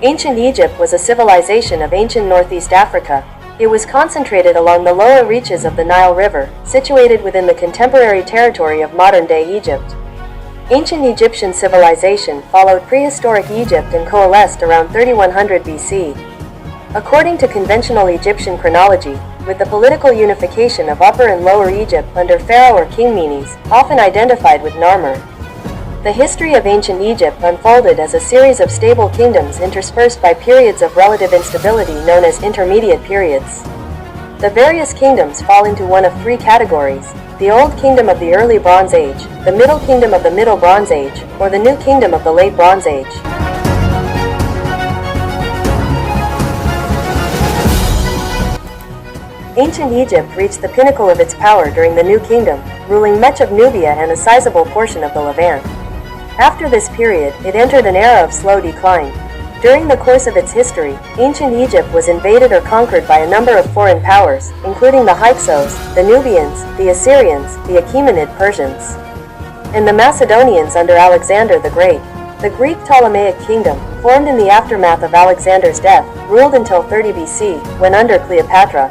Ancient Egypt was a civilization of ancient Northeast Africa. It was concentrated along the lower reaches of the Nile River, situated within the contemporary territory of modern-day Egypt. Ancient Egyptian civilization followed prehistoric Egypt and coalesced around 3100 BC. According to conventional Egyptian chronology, with the political unification of Upper and Lower Egypt under Pharaoh or King Menes, often identified with Narmer. The history of ancient Egypt unfolded as a series of stable kingdoms interspersed by periods of relative instability known as intermediate periods. The various kingdoms fall into one of three categories: the Old Kingdom of the Early Bronze Age, the Middle Kingdom of the Middle Bronze Age, or the New Kingdom of the Late Bronze Age. Ancient Egypt reached the pinnacle of its power during the New Kingdom, ruling much of Nubia and a sizable portion of the Levant. After this period, it entered an era of slow decline. During the course of its history, ancient Egypt was invaded or conquered by a number of foreign powers, including the Hyksos, the Nubians, the Assyrians, the Achaemenid Persians, and the Macedonians under Alexander the Great. The Greek Ptolemaic kingdom, formed in the aftermath of Alexander's death, ruled until 30 BC, when under Cleopatra,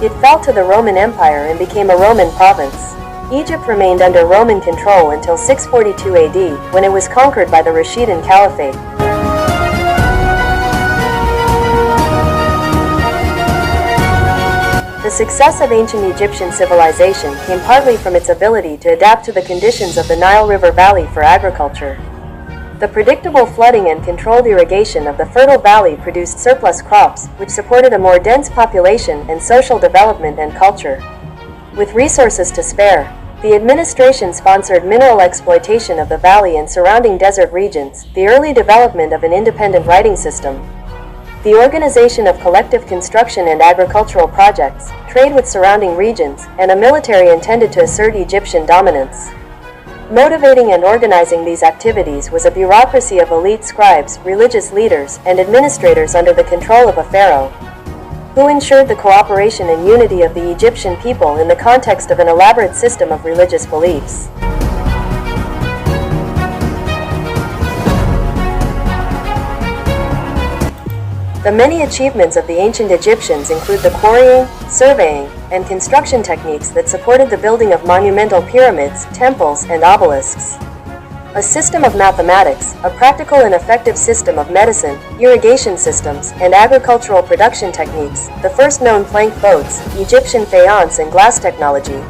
it fell to the Roman Empire and became a Roman province. Egypt remained under Roman control until 642 AD, when it was conquered by the Rashidun Caliphate. The success of ancient Egyptian civilization came partly from its ability to adapt to the conditions of the Nile River Valley for agriculture. The predictable flooding and controlled irrigation of the fertile valley produced surplus crops, which supported a more dense population and social development and culture. With resources to spare, the administration sponsored mineral exploitation of the valley and surrounding desert regions, the early development of an independent writing system, the organization of collective construction and agricultural projects, trade with surrounding regions, and a military intended to assert Egyptian dominance. Motivating and organizing these activities was a bureaucracy of elite scribes, religious leaders, and administrators under the control of a pharaoh, who ensured the cooperation and unity of the Egyptian people in the context of an elaborate system of religious beliefs. The many achievements of the ancient Egyptians include the quarrying, surveying, and construction techniques that supported the building of monumental pyramids, temples, and obelisks. A system of mathematics, a practical and effective system of medicine, irrigation systems, and agricultural production techniques, the first known plank boats, Egyptian faience and glass technology,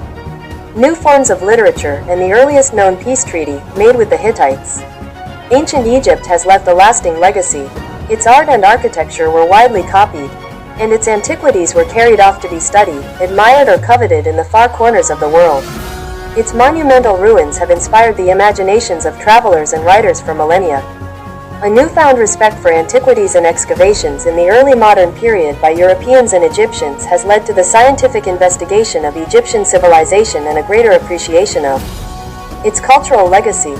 new forms of literature, and the earliest known peace treaty, made with the Hittites. Ancient Egypt has left a lasting legacy. Its art and architecture were widely copied, and its antiquities were carried off to be studied, admired, or coveted in the far corners of the world. Its monumental ruins have inspired the imaginations of travelers and writers for millennia. A newfound respect for antiquities and excavations in the early modern period by Europeans and Egyptians has led to the scientific investigation of Egyptian civilization and a greater appreciation of its cultural legacy.